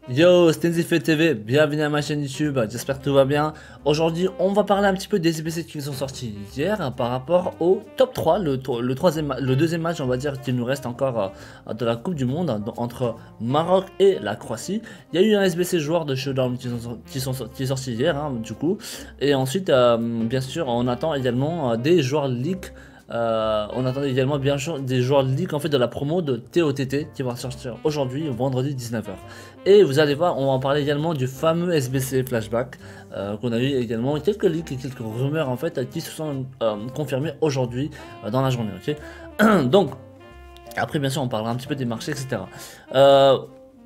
Yo, Stenzify TV, bienvenue à ma chaîne YouTube, j'espère que tout va bien. Aujourd'hui, on va parler un petit peu des SBC qui sont sortis hier par rapport au top 3, le deuxième match, on va dire, qu'il nous reste encore de la Coupe du Monde entre Maroc et la Croatie. Il y a eu un SBC joueur de Showdown qui est sorti hier, du coup. Et ensuite, bien sûr, on attend également des joueurs leak. On attend également bien sûr des joueurs leak en fait de la promo de TOTT qui va sortir aujourd'hui, vendredi 19h. Et vous allez voir, on va en parler également du fameux SBC Flashback qu'on a eu également, quelques leaks et quelques rumeurs en fait qui se sont confirmées aujourd'hui dans la journée, ok. Donc, après bien sûr on parlera un petit peu des marchés, etc.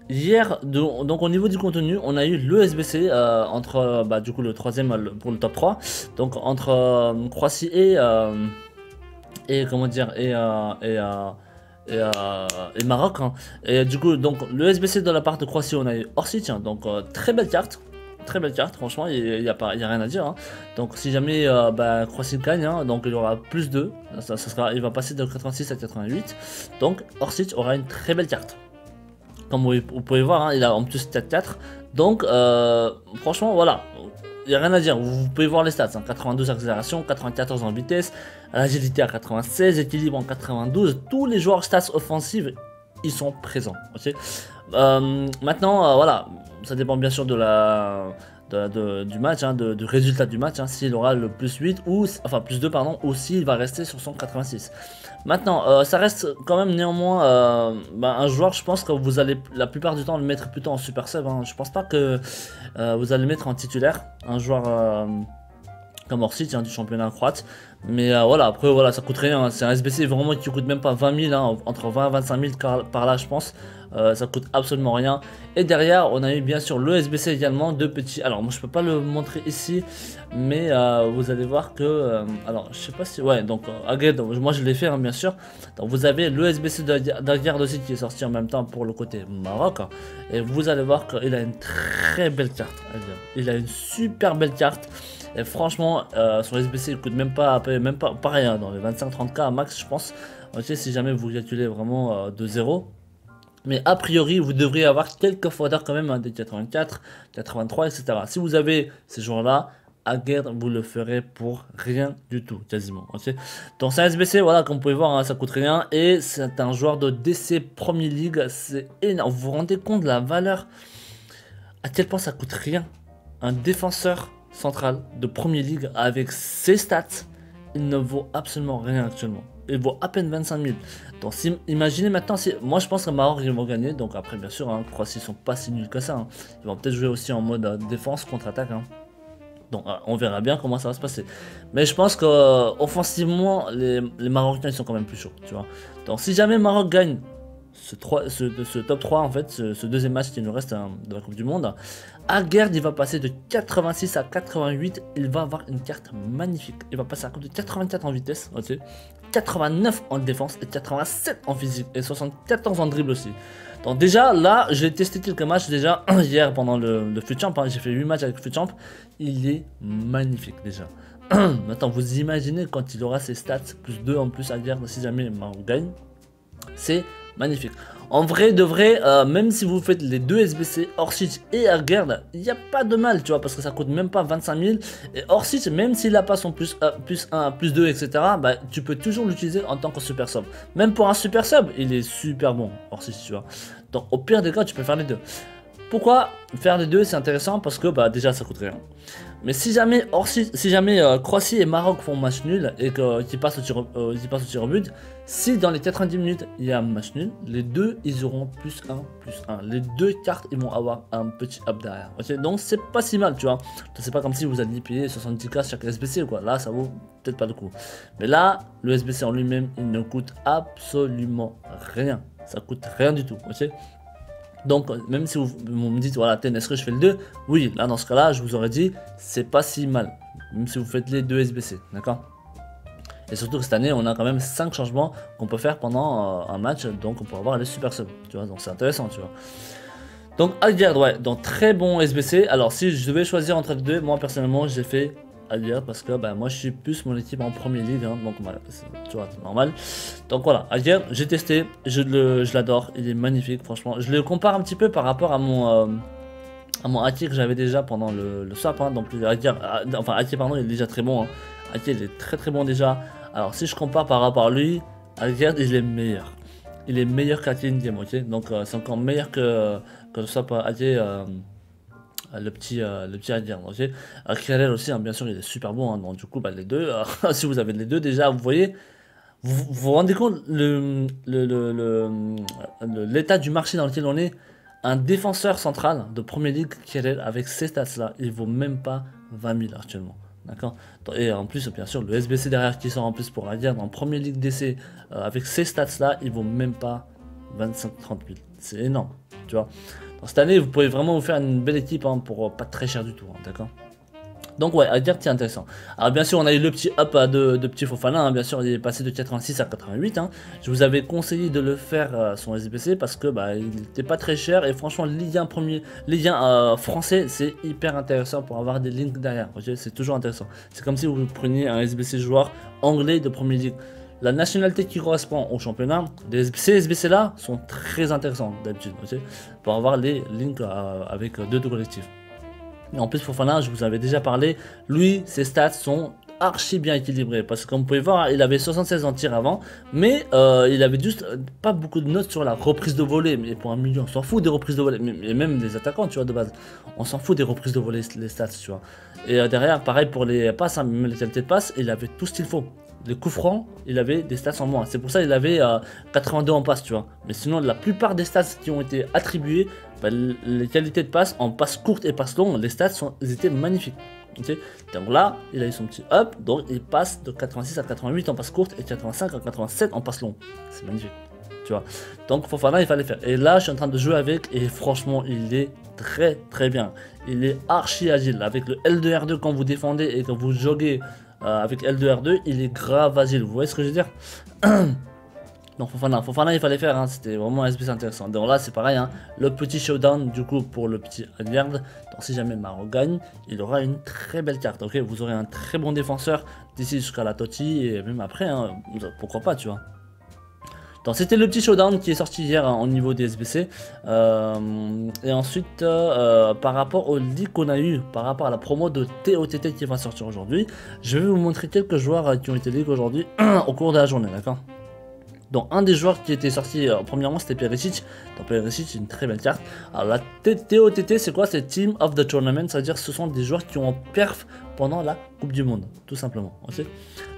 Hier, donc au niveau du contenu, on a eu le SBC entre, du coup le troisième pour le top 3, donc entre Croatie et comment dire et Maroc, hein. Et du coup donc le SBC de la part de Croatie, on a eu Orsic, hein. Donc très belle carte, franchement il y a rien à dire, hein. Donc si jamais Croatie gagne, hein, donc il y aura plus 2, il va passer de 86 à 88, donc Orsic aura une très belle carte. Comme vous pouvez voir, hein, il a en plus 4-4, donc franchement voilà, il n'y a rien à dire, vous pouvez voir les stats, hein. 92 accélération, 94 en vitesse, agilité à 96, équilibre en 92, tous les joueurs stats offensives, ils sont présents, ok. Maintenant, voilà, ça dépend bien sûr du match, hein, du résultat du match, hein, s'il aura le plus 8 ou, enfin plus 2 pardon, ou s'il va rester sur son 86. Maintenant, ça reste quand même néanmoins un joueur, je pense que vous allez la plupart du temps le mettre plutôt en super sub, hein. Je pense pas que vous allez le mettre en titulaire, un joueur comme Orsic, hein, du championnat croate. Mais voilà, après voilà, ça coûte rien, hein. C'est un SBC vraiment qui coûte même pas 20 000, hein, entre 20 et 25 000 par là je pense. Ça coûte absolument rien. Et derrière on a eu bien sûr le SBC également de petits. Alors moi je peux pas le montrer ici, mais vous allez voir que alors je sais pas si ouais, donc Aged, moi je l'ai fait, hein, bien sûr. Donc vous avez le SBC d'Aged aussi qui est sorti en même temps pour le côté Maroc, hein. Et vous allez voir qu'il a une très belle carte, il a une super belle carte. Et franchement, son SBC il coûte même pas pareil, hein, dans les 25-30k max, je pense. Ok, si jamais vous calculez vraiment de zéro. Mais a priori, vous devriez avoir quelques foders quand même, hein, des 84, 83, etc. Si vous avez ces joueurs-là, à guerre, vous le ferez pour rien du tout, quasiment. Ok. Donc c'est un SBC, voilà, comme vous pouvez voir, hein, ça coûte rien. Et c'est un joueur de DC Premier League, c'est énorme. Vous vous rendez compte de la valeur, à quel point ça coûte rien. Un défenseur central de Premier League avec ses stats, il ne vaut absolument rien actuellement. Il vaut à peine 25 000. Donc imaginez maintenant, moi je pense que Maroc ils vont gagner. Donc après bien sûr, hein, Croatie ils sont pas si nuls que ça, hein. Ils vont peut-être jouer aussi en mode défense contre-attaque, hein. Donc on verra bien comment ça va se passer. Mais je pense que offensivement les Marocains ils sont quand même plus chauds, tu vois. Donc si jamais Maroc gagne ce top 3 en fait, ce deuxième match qui nous reste, hein, de la Coupe du Monde, Aguerd il va passer de 86 à 88, il va avoir une carte magnifique. Il va passer à de 84 en vitesse, ok, 89 en défense et 87 en physique et 74 en dribble aussi. Donc déjà là j'ai testé quelques matchs déjà hier pendant le FUT Champ, hein, j'ai fait 8 matchs avec FUT Champ, il est magnifique déjà. Maintenant vous imaginez quand il aura ses stats, plus 2 en plus Aguerd si jamais Maroc gagne, c'est magnifique. En vrai de vrai, même si vous faites les deux SBC, Orsic et Aguerd, il n'y a pas de mal, tu vois, parce que ça coûte même pas 25 000. Et Orsic, même s'il n'a pas son plus 1, plus 2, etc., bah, tu peux toujours l'utiliser en tant que super sub. Même pour un super sub, il est super bon, Orsic, tu vois. Donc au pire des cas, tu peux faire les deux. Pourquoi faire les deux? C'est intéressant parce que bah, déjà ça coûte rien. Mais si jamais Croatie et Maroc font match nul et qu'ils passent au tir au but, si dans les 90 minutes il y a un match nul, les deux ils auront plus 1. Les deux cartes ils vont avoir un petit up derrière. Ok, donc c'est pas si mal, tu vois. C'est pas comme si vous alliez payer 70k chaque SBC quoi. Là ça vaut peut-être pas le coup. Mais là, le SBC en lui-même il ne coûte absolument rien. Ça coûte rien du tout. Ok. Donc même si vous me dites voilà Ten, est-ce que je fais le 2? Oui, là dans ce cas là je vous aurais dit c'est pas si mal. Même si vous faites les deux SBC, d'accord. Et surtout que cette année on a quand même 5 changements qu'on peut faire pendant un match. Donc on peut avoir les super subs, tu vois, donc c'est intéressant, tu vois. Donc Aguerd, ouais, donc très bon SBC. Alors si je devais choisir entre les deux, moi personnellement j'ai fait Algert parce que bah, moi je suis plus mon équipe en Premier League, hein, donc voilà, tu vois, c'est normal. Donc voilà, Algert, j'ai testé, je l'adore, il est magnifique, franchement. Je le compare un petit peu par rapport à mon Ati que j'avais déjà pendant le swap, hein, donc enfin Ati pardon, il est déjà très bon, hein. Ati il est très très bon déjà. Alors si je compare par rapport à lui, Algert il est meilleur. Il est meilleur qu'Ati Indiem, ok. Donc c'est encore meilleur que le swap Ati. Le petit indien, ok. Kirel aussi, hein, bien sûr, il est super bon, hein, donc du coup, bah, les deux, si vous avez les deux, déjà, vous voyez, vous rendez compte l'état du marché dans lequel on est. Un défenseur central de Premier League, Kirel, avec ces stats-là, il vaut même pas 20 000 actuellement. D'accord. Et en plus, bien sûr, le SBC derrière qui sort en plus pour Algert en Premier League DC, avec ces stats-là, il vaut même pas 25-30 000. C'est énorme, tu vois. Donc, cette année, vous pouvez vraiment vous faire une belle équipe, hein, pour pas très cher du tout, hein, d'accord. Donc ouais, Algert c'est intéressant. Alors bien sûr, on a eu le petit up de petit Fofana, hein, bien sûr, il est passé de 86 à 88. Hein. Je vous avais conseillé de le faire son SBC parce que bah, il n'était pas très cher et franchement, Ligue 1 français, c'est hyper intéressant pour avoir des links derrière. Okay, c'est toujours intéressant. C'est comme si vous preniez un SBC joueur anglais de Premier League. La nationalité qui correspond au championnat, ces SBC là sont très intéressants d'habitude, okay, pour avoir les links avec deux collectifs. Et en plus, Fofana, je vous avais déjà parlé, lui, ses stats sont archi bien équilibrés. Parce que comme vous pouvez voir, il avait 76 en tir avant, mais il avait juste pas beaucoup de notes sur la reprise de volée. Mais pour un million, on s'en fout des reprises de volée. Et même des attaquants, tu vois, de base. On s'en fout des reprises de volée, les stats, tu vois. Et derrière, pareil pour les passes, hein, même les qualités de passes, il avait tout ce qu'il faut. Les coups francs, il avait des stats en moins. C'est pour ça qu'il avait 82 en passe, tu vois. Mais sinon, la plupart des stats qui ont été attribués, bah, les qualités de passe en passe courte et passe longue, les stats ils étaient magnifiques. Okay, donc là, il a eu son petit up, donc il passe de 86 à 88 en passe courte et 85 à 87 en passe longue. C'est magnifique, tu vois. Donc Fofana, il fallait faire. Et là, je suis en train de jouer avec et franchement, il est très très bien. Il est archi agile. Avec le L2R2 quand vous défendez et quand vous joguez avec L2R2, il est grave agile. Vous voyez ce que je veux dire? Donc Fofana il fallait faire, hein, c'était vraiment un SBC intéressant. Donc là c'est pareil, hein, le petit showdown du coup pour le petit Algert. Donc si jamais Maroc gagne, il aura une très belle carte, ok. Vous aurez un très bon défenseur d'ici jusqu'à la Totti et même après, hein, pourquoi pas, tu vois. Donc c'était le petit showdown qui est sorti hier, hein, au niveau des SBC. Et ensuite, par rapport au leak qu'on a eu, par rapport à la promo de TOTT qui va sortir aujourd'hui, je vais vous montrer quelques joueurs qui ont été leaks aujourd'hui au cours de la journée, d'accord. Donc un des joueurs qui était sorti premièrement c'était Perisic. Donc Perisic c'est une très belle carte. Alors la TOTT c'est quoi? C'est Team of the Tournament, c'est à dire ce sont des joueurs qui ont perf pendant la Coupe du Monde, tout simplement. Okay,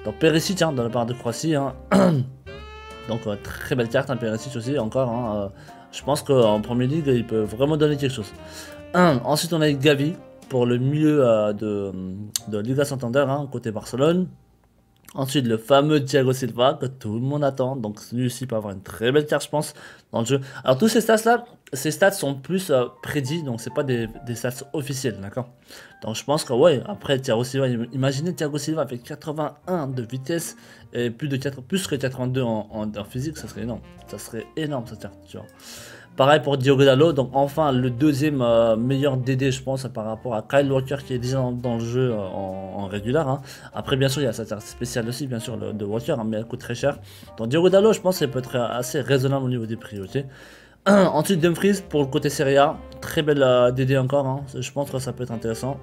donc Perisic, hein, de la part de Croatie, hein. Donc très belle carte, hein, Perisic aussi encore, hein, je pense qu'en Premier League il peut vraiment donner quelque chose. Ensuite on a Gavi pour le milieu de Liga Santander, hein, côté Barcelone. Ensuite, le fameux Thiago Silva que tout le monde attend. Donc, lui aussi peut avoir une très belle carte, je pense, dans le jeu. Alors, tous ces stats-là, ces stats sont plus prédits. Donc, c'est pas des stats officiels, d'accord. Donc, je pense que, ouais, après, Thiago Silva, imaginez Thiago Silva avec 81 de vitesse et plus que 82 en physique, ça serait énorme. Ça serait énorme, cette carte, tu vois. Pareil pour Diogo Dalot, donc enfin le deuxième meilleur DD je pense par rapport à Kyle Walker qui est déjà dans le jeu en régulier, hein. Après bien sûr il y a sa carte spéciale aussi bien sûr de Walker, hein, mais elle coûte très cher. Donc Diogo Dalot je pense qu'elle peut être assez raisonnable au niveau des prix, ok. Ensuite Dumfries pour le côté Serie A, très belle DD encore, hein. Je pense que ça peut être intéressant.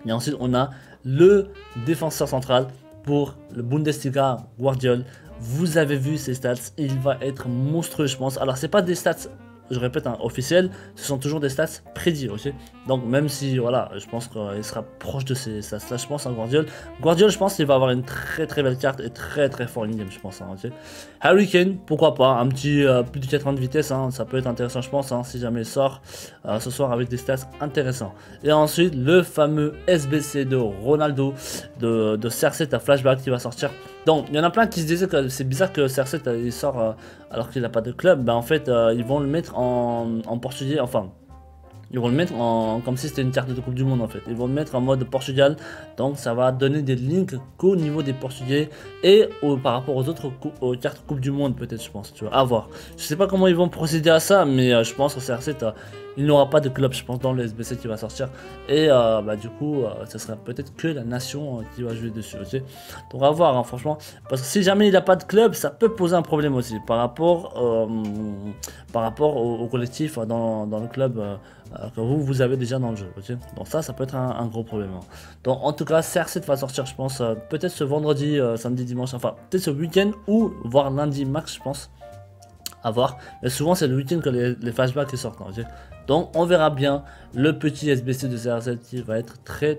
Et ensuite on a le défenseur central pour le Bundesliga, Guardiol. Vous avez vu ses stats, il va être monstrueux je pense. Alors c'est pas des stats, je répète, hein, officiels, ce sont toujours des stats prédits, ok. Donc même si voilà, je pense qu'il sera proche de ces stats là, je pense, hein, Guardiol. Guardiol je pense qu'il va avoir une très très belle carte et très très fort in-game je pense, hein, ok. Harry Kane, pourquoi pas, un petit plus de 80 de vitesse, hein, ça peut être intéressant je pense, hein, si jamais il sort ce soir avec des stats intéressants. Et ensuite le fameux SBC de Ronaldo, de CR7 à Flashback qui va sortir. Donc il y en a plein qui se disaient que c'est bizarre que CR7 il sort alors qu'il n'a pas de club. Ben en fait ils vont le mettre en portugais, enfin ils vont le mettre comme si c'était une carte de Coupe du Monde en fait. Ils vont le mettre en mode Portugal, donc ça va donner des links qu'au niveau des Portugais et par rapport aux autres aux cartes Coupe du Monde peut-être, je pense, tu vois, à voir. Je sais pas comment ils vont procéder à ça, mais je pense que CR7 il n'aura pas de club, je pense, dans le SBC qui va sortir. Et bah, du coup, ce sera peut-être que la nation qui va jouer dessus. Ok, donc à voir, hein, franchement. Parce que si jamais il n'a pas de club, ça peut poser un problème aussi par rapport au collectif dans le club que vous avez déjà dans le jeu. Ok, donc ça peut être un gros problème. Hein. Donc en tout cas, CR7 va sortir, je pense, peut-être ce vendredi, samedi, dimanche, enfin peut-être ce week-end ou voire lundi max, je pense. À voir. Mais souvent, c'est le week-end que les flashbacks sortent. Hein, okay, donc on verra bien le petit SBC de CR7 qui va être très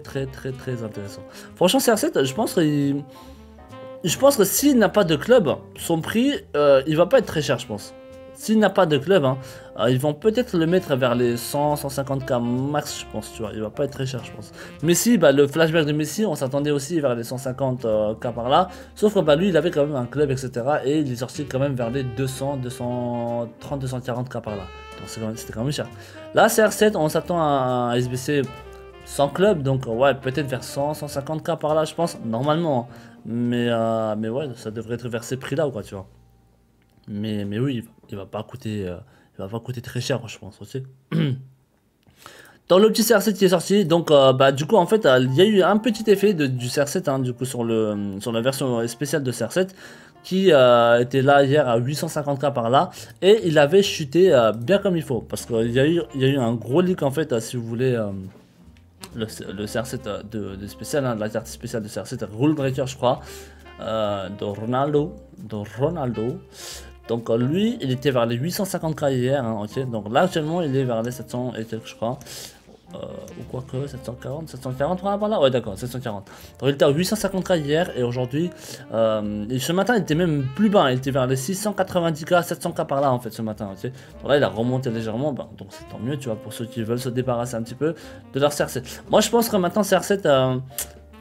intéressant. Franchement, CR7, je pense que s'il n'a pas de club, son prix, il va pas être très cher, je pense. S'il n'a pas de club, hein, ils vont peut-être le mettre vers les 100-150k max, je pense, tu vois. Il va pas être très cher, je pense. Messi, bah, le flashback de Messi, on s'attendait aussi vers les 150k par là. Sauf que bah, lui, il avait quand même un club, etc. Et il est sorti quand même vers les 200, 230, 240k par là. Donc c'était quand même cher. Là, CR7, on s'attend à un SBC sans club. Donc ouais, peut-être vers 100, 150k par là, je pense, normalement. Hein. Mais ouais, ça devrait être vers ces prix-là, quoi, tu vois. Mais oui, il va pas coûter très cher, je pense aussi. Dans le petit CR7 qui est sorti, donc bah du coup en fait il y a eu un petit effet du CR7 hein, du coup sur la version spéciale de CR7 qui était là hier à 850k par là et il avait chuté bien comme il faut parce qu'il y a eu un gros leak en fait si vous voulez le CR7 de spécial, hein, la carte spéciale de CR7 Rule Breaker je crois de Ronaldo. Donc lui, il était vers les 850k hier, hein, ok. Donc là actuellement, il est vers les 700 et quelques, je crois. Ou quoi que 740 par là. Ouais, d'accord, 740. Donc il était à 850k hier et aujourd'hui, et ce matin, il était même plus bas. Il était vers les 690k, 700k par là en fait ce matin, ok. Donc là, il a remonté légèrement, bah, donc c'est tant mieux, tu vois, pour ceux qui veulent se débarrasser un petit peu de leur CR7. Moi, je pense que maintenant CR7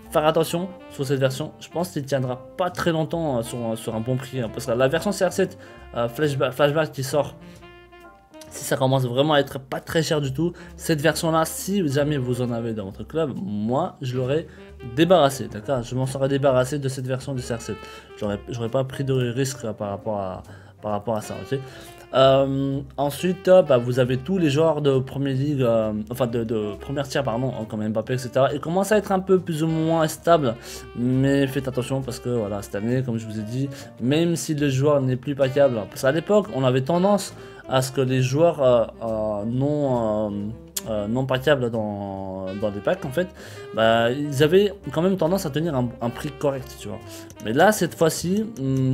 faire attention sur cette version, je pense qu'il tiendra pas très longtemps sur un bon prix, hein, parce que la version CR7 flashback qui sort, si ça commence vraiment à être pas très cher du tout, cette version là, si jamais vous en avez dans votre club, moi je l'aurais débarrassé, d'accord, je m'en serais débarrassé de cette version du CR7, j'aurais pas pris de risque par rapport à ça, ok. Ensuite, bah, vous avez tous les joueurs de première ligue, enfin de première tiers, pardon, comme Mbappé, etc. Ils commencent à être un peu plus ou moins stable, mais faites attention parce que voilà, cette année, comme je vous ai dit, même si le joueur n'est plus packable, parce qu'à l'époque, on avait tendance à ce que les joueurs non packables dans les packs en fait, bah, ils avaient quand même tendance à tenir un prix correct, tu vois. Mais là, cette fois-ci,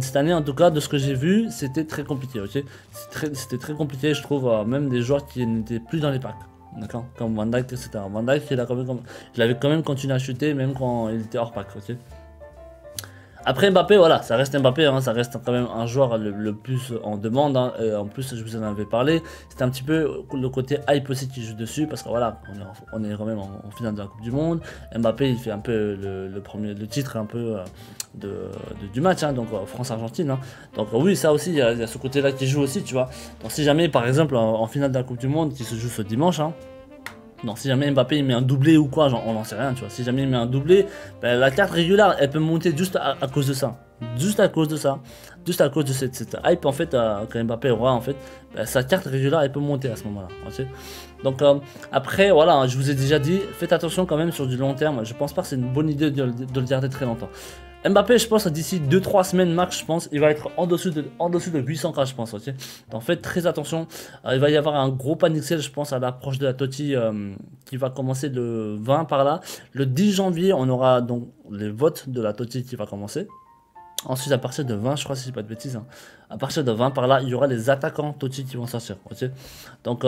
cette année en tout cas, de ce que j'ai vu, c'était très compliqué, ok. C'était très compliqué, je trouve, même des joueurs qui n'étaient plus dans les packs. D'accord, comme Van Dijk, etc. Van Dijk, il avait quand même continué à chuter, même quand il était hors pack, ok. Après Mbappé, voilà, ça reste Mbappé, hein, ça reste quand même un joueur le plus en demande. Hein, et en plus, je vous en avais parlé, c'était un petit peu le côté hype aussi qui joue dessus, parce que voilà, on est quand même en finale de la Coupe du Monde. Mbappé, il fait un peu le titre un peu du match, hein, donc France-Argentine. Hein. Donc oui, ça aussi, il y a ce côté-là qui joue aussi, tu vois. Donc si jamais, par exemple, en finale de la Coupe du Monde, qui se joue ce dimanche, hein, donc si jamais Mbappé il met un doublé ou quoi, genre, on n'en sait rien, tu vois. Si jamais il met un doublé, ben, la carte régulière, elle peut monter juste à cause de ça. Juste à cause de ça. Juste à cause de cette hype, en fait, quand Mbappé aura, en fait, ben, sa carte régulière, elle peut monter à ce moment-là. Okay, donc après, voilà, je vous ai déjà dit, faites attention quand même sur du long terme. Je pense pas que c'est une bonne idée de le garder très longtemps. Mbappé, je pense, d'ici 2-3 semaines max, je pense, il va être en dessous de 800k, je pense, ok. Donc faites très attention. Il va y avoir un gros panic sale, je pense, à l'approche de la Totti qui va commencer le 20 par là. Le 10 janvier, on aura donc les votes de la Totti qui va commencer. Ensuite, à partir de 20, je crois, si je dis pas de bêtises, hein, à partir de 20 par là, il y aura les attaquants Totti qui vont sortir, ok. Donc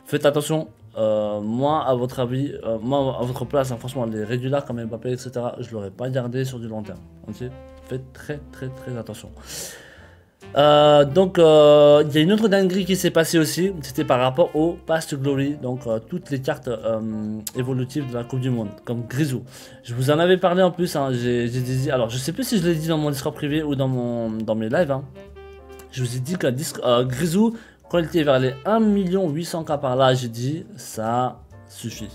faites attention. Moi, à votre avis, moi, à votre place, hein, franchement, les régulars comme Mbappé, etc., je l'aurais pas gardé sur du long terme. Ok, faites très attention. Donc, il y a une autre dinguerie qui s'est passée aussi, c'était par rapport au Past Glory, donc toutes les cartes évolutives de la Coupe du Monde, comme Grisou. Je vous en avais parlé en plus, hein, alors je sais plus si je l'ai dit dans mon Discord privé ou dans mes lives. Hein. Je vous ai dit que Grisou, quand il était vers les 1 800K par là, j'ai dit ça suffit.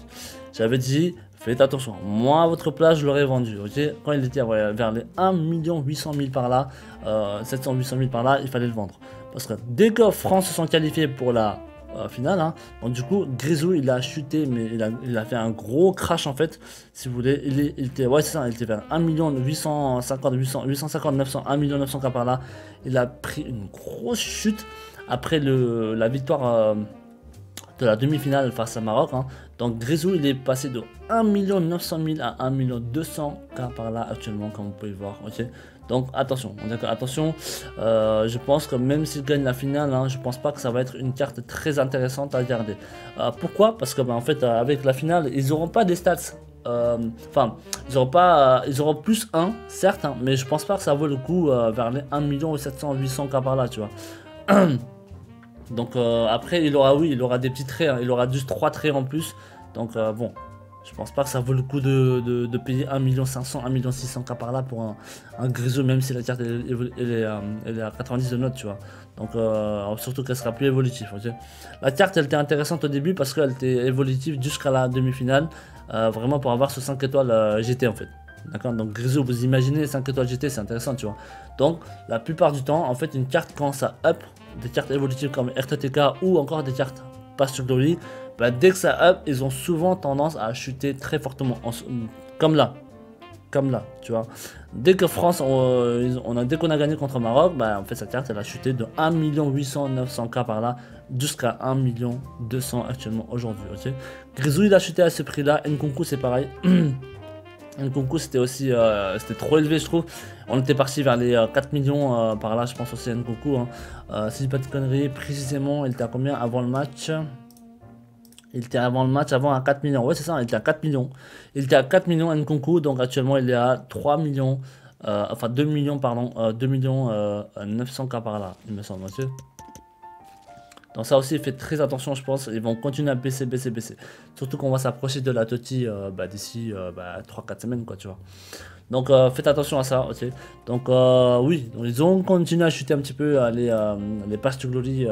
J'avais dit faites attention. Moi à votre place je l'aurais vendu. Ok, quand il était vers les 1 800 000 par là, 700 800 000 par là, il fallait le vendre. Parce que dès que France se sont qualifiés pour la finale. Hein. Donc du coup, Grisou, il a chuté, mais il a fait un gros crash en fait, si vous voulez. Il était, ouais, c'est ça, il était vers 1 850, 850, 900, 1 900K par là. Il a pris une grosse chute après la victoire de la demi-finale face à Maroc. Hein. Donc Grisou, il est passé de 1 900 000 à 1 200K par là actuellement, comme vous pouvez voir. Ok. Donc attention, attention. Je pense que même s'il gagne la finale, hein, je pense pas que ça va être une carte très intéressante à regarder. Pourquoi? Parce que en fait, avec la finale, ils auront pas des stats. Enfin, ils auront pas, ils auront plus 1, certes, hein, mais je pense pas que ça vaut le coup vers les 1 700 800K par là, tu vois. Donc après, oui, il aura des petits traits, hein, il aura juste 3 traits en plus. Donc bon, je pense pas que ça vaut le coup de payer 1 500 000, 1 600K par là pour un Grisou, même si la carte elle est à 90 de notes, tu vois. Donc surtout qu'elle sera plus évolutive. Okay, la carte elle était intéressante au début parce qu'elle était évolutive jusqu'à la demi-finale, vraiment pour avoir ce 5 étoiles GT en fait. D'accord, donc Grisou, vous imaginez 5 étoiles GT, c'est intéressant, tu vois. Donc la plupart du temps, en fait, une carte quand ça up, des cartes évolutives comme RTTK ou encore des cartes Pass to Glory, bah, dès que ça up, ils ont souvent tendance à chuter très fortement, comme là, tu vois. Dès que France, dès qu'on a gagné contre Maroc, bah, en fait sa carte elle a chuté de 1 800 900K par là jusqu'à 1 200 actuellement aujourd'hui. Ok. Grisou il a chuté à ce prix-là, Nkunku c'est pareil. Nkunku c'était aussi c'était trop élevé je trouve. On était parti vers les 4 millions par là je pense aussi Nkunku. Hein. Si je dis pas de conneries, précisément il était à combien avant le match? Il était avant le match, avant à 4 millions. Ouais c'est ça, il était à 4 millions. Il était à 4 millions Nkunku, donc actuellement il est à 3 millions. Enfin 2 millions pardon, 2 millions 900K par là, il me semble monsieur. Donc ça aussi, faites très attention, je pense. Ils vont continuer à baisser. Surtout qu'on va s'approcher de la Toti d'ici 3-4 semaines, quoi, tu vois. Donc faites attention à ça, ok. Donc oui, donc, ils ont continué à chuter un petit peu les Pass to Glory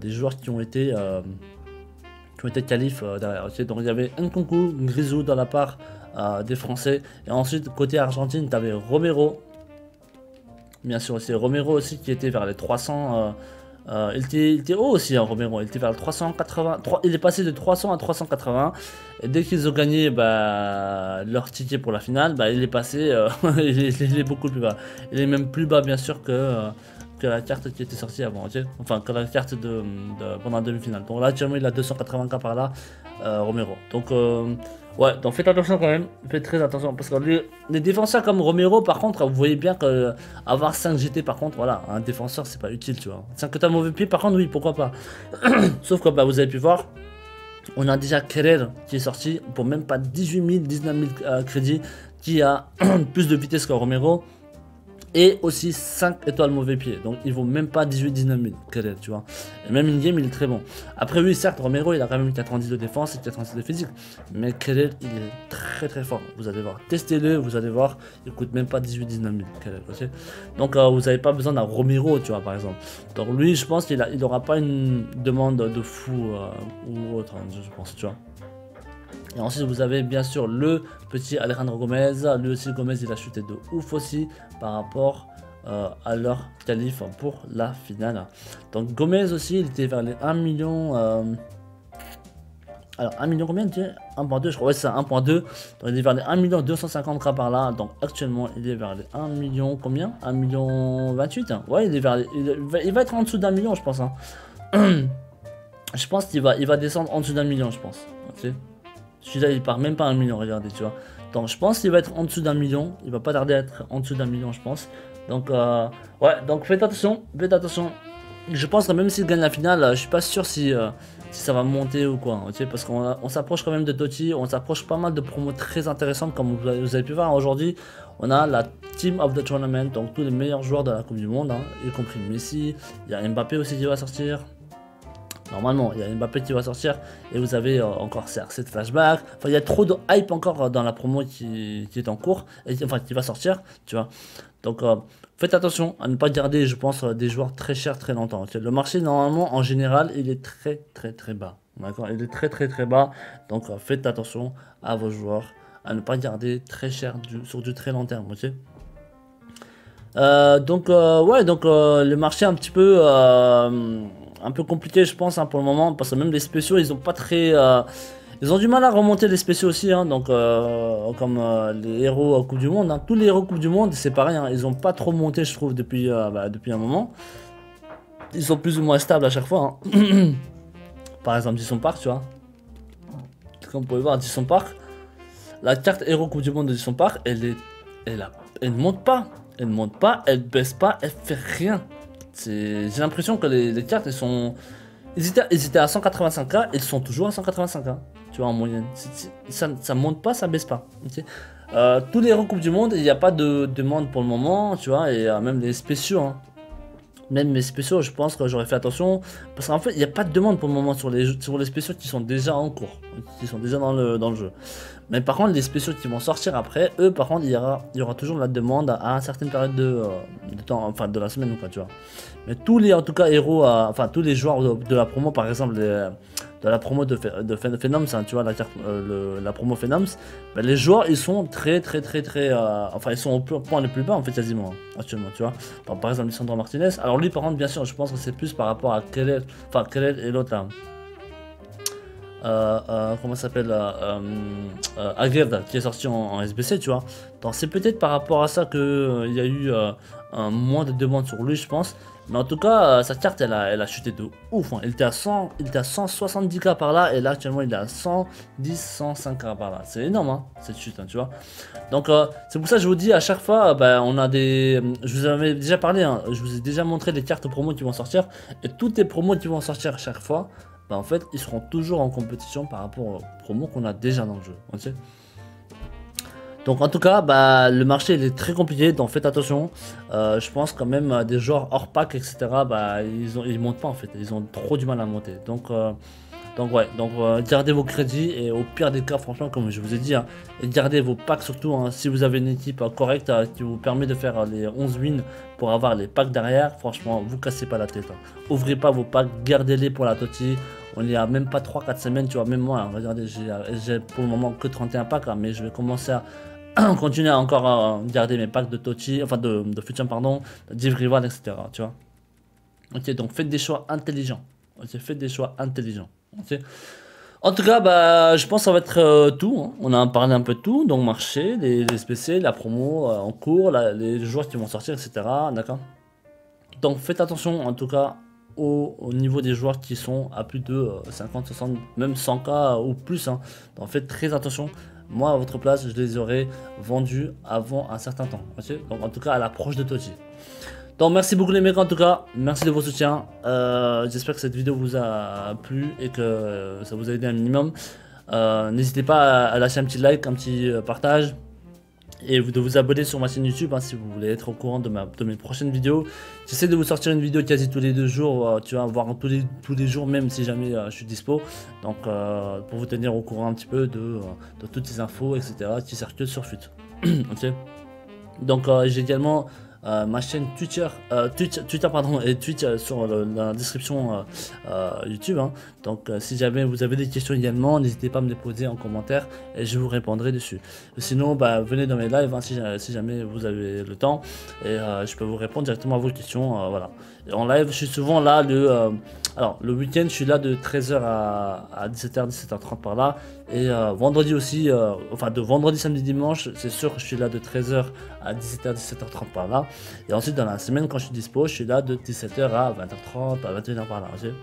des joueurs qui ont été qualifs derrière, ok. Donc il y avait Nkunku, Grisou dans la part des Français. Et ensuite, côté Argentine, tu avais Romero. Bien sûr aussi, Romero aussi qui était vers les 300... il était haut aussi, hein, Romero. Il était vers le 380. Il est passé de 300 à 380. Et dès qu'ils ont gagné leur ticket pour la finale, il est passé. Il est beaucoup plus bas. Il est même plus bas, bien sûr, que la carte qui était sortie avant. Okay, enfin, que la carte pendant la demi-finale. Donc là, actuellement, il a 280K par là, Romero. Donc. Ouais, donc faites attention quand même, faites très attention, parce que les défenseurs comme Romero, par contre, vous voyez bien que avoir 5 GT, par contre, voilà, un défenseur, c'est pas utile, tu vois. 5 que t'as mauvais pied, par contre, oui, pourquoi pas. Sauf que vous avez pu voir, on a déjà Kerer qui est sorti pour même pas 18 000, 19 000 crédits, qui a plus de vitesse que Romero. Et aussi 5 étoiles mauvais pied. Donc il vaut même pas 18-19 000 Kerer, tu vois. Et même in-game il est très bon. Après oui certes Romero il a quand même 90 de défense et 90 de physique. Mais Kerer il est très fort. Vous allez voir. Testez-le, vous allez voir. Il coûte même pas 18-19 000 Kerer. Okay, donc vous n'avez pas besoin d'un Romero tu vois par exemple. Donc lui je pense qu'il aura pas une demande de fou ou autre hein, je pense tu vois. Et ensuite vous avez bien sûr le petit Alejandro Gomez. Lui aussi Gomez il a chuté de ouf aussi par rapport à leur qualif pour la finale. Donc Gomez aussi il était vers les 1 million. Alors 1 million combien tu 1.2 je crois, ouais c'est ça 1.2. Donc il est vers les 1 250K par là. Donc actuellement il est vers les 1 million combien 1 million 28 hein. Ouais il est vers il va être en dessous d'1 million je pense hein. Je pense qu'il va descendre en dessous d'1 million je pense. Okay. Celui-là il part même pas à 1 million, regardez, tu vois. Donc je pense qu'il va être en dessous d'1 million. Il va pas tarder à être en dessous d'1 million, je pense. Donc ouais, donc faites attention, Je pense que même s'il gagne la finale, je suis pas sûr si ça va monter ou quoi. Okay, parce qu'on s'approche quand même de Toti, on s'approche pas mal de promos très intéressantes comme vous avez pu voir aujourd'hui. On a la Team of the Tournament, donc tous les meilleurs joueurs de la Coupe du Monde, hein, y compris Messi. Il y a Mbappé aussi qui va sortir. Normalement, il y a Mbappé qui va sortir et vous avez encore CR7 Flashback. Enfin, il y a trop de hype encore dans la promo qui est en cours, enfin qui va sortir, tu vois. Donc, faites attention à ne pas garder, je pense, des joueurs très chers très longtemps. Le marché, normalement, en général, il est très bas. D'accord, il est très bas. Donc, faites attention à vos joueurs, à ne pas garder très cher sur du très long terme, ok. Donc, ouais, donc le marché un petit peu un peu compliqué, je pense, hein, pour le moment, parce que même les spéciaux, ils ont pas très... ils ont du mal à remonter les spéciaux aussi, hein, donc comme les héros Coupe du Monde, hein. Tous les héros Coupe du Monde, c'est pareil, hein, ils ont pas trop monté, je trouve, depuis un moment. Ils sont plus ou moins stables à chaque fois, hein. Par exemple, Disson Park, tu vois. Comme vous pouvez voir, Disson Park, la carte héros Coupe du Monde de Disson Park, elle ne monte pas. Elle ne monte pas, elle baisse pas, elle fait rien. J'ai l'impression que les cartes, elles sont... Ils étaient à 185k, ils sont toujours à 185k, tu vois, en moyenne. Ça monte pas, ça baisse pas. Okay. Tous les héros Coupe du Monde, il n'y a pas de demande pour le moment, tu vois, et même les spéciaux, hein. Même mes spéciaux, je pense que j'aurais fait attention, parce qu'en fait, il n'y a pas de demande pour le moment sur les spéciaux qui sont déjà en cours, qui sont déjà dans le jeu. Mais par contre, les spéciaux qui vont sortir après, eux, par contre, il y aura toujours la demande à une certaine période de temps, enfin de la semaine ou quoi, tu vois. Mais tous les, en tout cas, héros, enfin tous les joueurs de la promo, par exemple, de la promo de Phenoms, hein, tu vois, la promo Phenoms, ben, les joueurs, ils sont très, enfin, ils sont au point le plus bas, en fait, quasiment, hein, actuellement, tu vois. Donc, par exemple, Lisandro Martinez. Alors lui, par contre, bien sûr, je pense que c'est plus par rapport à Kelel et l'autre, là. Comment ça s'appelle, Agird, qui est sorti en SBC, tu vois. Donc c'est peut-être par rapport à ça que il y a eu un moins de demandes sur lui, je pense. Mais en tout cas, sa carte, elle a chuté de ouf, hein. Il était à 170k par là, et là actuellement il est à 105k par là. C'est énorme, hein, cette chute, hein, tu vois. Donc c'est pour ça que je vous dis à chaque fois, on a des... Je vous avais déjà parlé, hein, je vous ai déjà montré les cartes promos qui vont sortir, et toutes les promos qui vont sortir à chaque fois, en fait, ils seront toujours en compétition par rapport aux promos qu'on a déjà dans le jeu. Okay. Donc en tout cas, le marché il est très compliqué, donc faites attention. Je pense quand même des joueurs hors pack, etc. Ils montent pas en fait, ils ont trop du mal à monter. Donc gardez vos crédits et au pire des cas, franchement, comme je vous ai dit, hein, et gardez vos packs surtout, hein, si vous avez une équipe correcte qui vous permet de faire les 11 wins pour avoir les packs derrière, franchement, vous cassez pas la tête. Hein. Ouvrez pas vos packs, gardez-les pour la Toti. On y a même pas 3-4 semaines, tu vois, même moi, hein, regardez, j'ai pour le moment que 31 packs, hein, mais je vais commencer à continuer à encore garder mes packs de Toti, enfin de Future, pardon, de Div Rival, etc. Tu vois. Ok, donc faites des choix intelligents. Ok, faites des choix intelligents. Okay. En tout cas, je pense que ça va être tout. Hein. On a parlé un peu de tout, donc marché, les SPC, la promo en cours, les joueurs qui vont sortir, etc. D'accord. Donc faites attention, en tout cas, au niveau des joueurs qui sont à plus de 50, 60, même 100k ou plus. Hein. Donc faites très attention. Moi, à votre place, je les aurais vendus avant un certain temps. Okay. Donc en tout cas, à l'approche de Toti. Donc merci beaucoup les mecs, en tout cas, merci de vos soutiens, j'espère que cette vidéo vous a plu et que ça vous a aidé un minimum. N'hésitez pas à lâcher un petit like, un petit partage et de vous abonner sur ma chaîne YouTube, hein, si vous voulez être au courant de mes prochaines vidéos. J'essaie de vous sortir une vidéo quasi tous les 2 jours, tu vois, voire tous les jours même si jamais je suis dispo. Donc pour vous tenir au courant un petit peu de toutes ces infos, etc. qui circulent sur FUT. Ok. Donc j'ai également... ma chaîne Twitter pardon, et Twitch sur la description YouTube, hein. Donc si jamais vous avez des questions également, n'hésitez pas à me les poser en commentaire et je vous répondrai dessus. Sinon venez dans mes lives, hein, si jamais vous avez le temps et je peux vous répondre directement à vos questions, voilà. Et en live je suis souvent là le week-end je suis là de 13h à 17h 17h30 par là, et vendredi aussi, enfin de vendredi samedi dimanche c'est sûr que je suis là de 13h à 17h 17h30 par là, et ensuite dans la semaine quand je suis dispo je suis là de 17h à 20h30 à 21h par là, okay.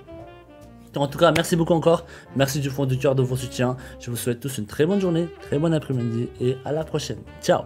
Donc, en tout cas merci beaucoup encore, merci du fond du cœur de vos soutiens, je vous souhaite tous une très bonne journée, très bon après-midi et à la prochaine, ciao.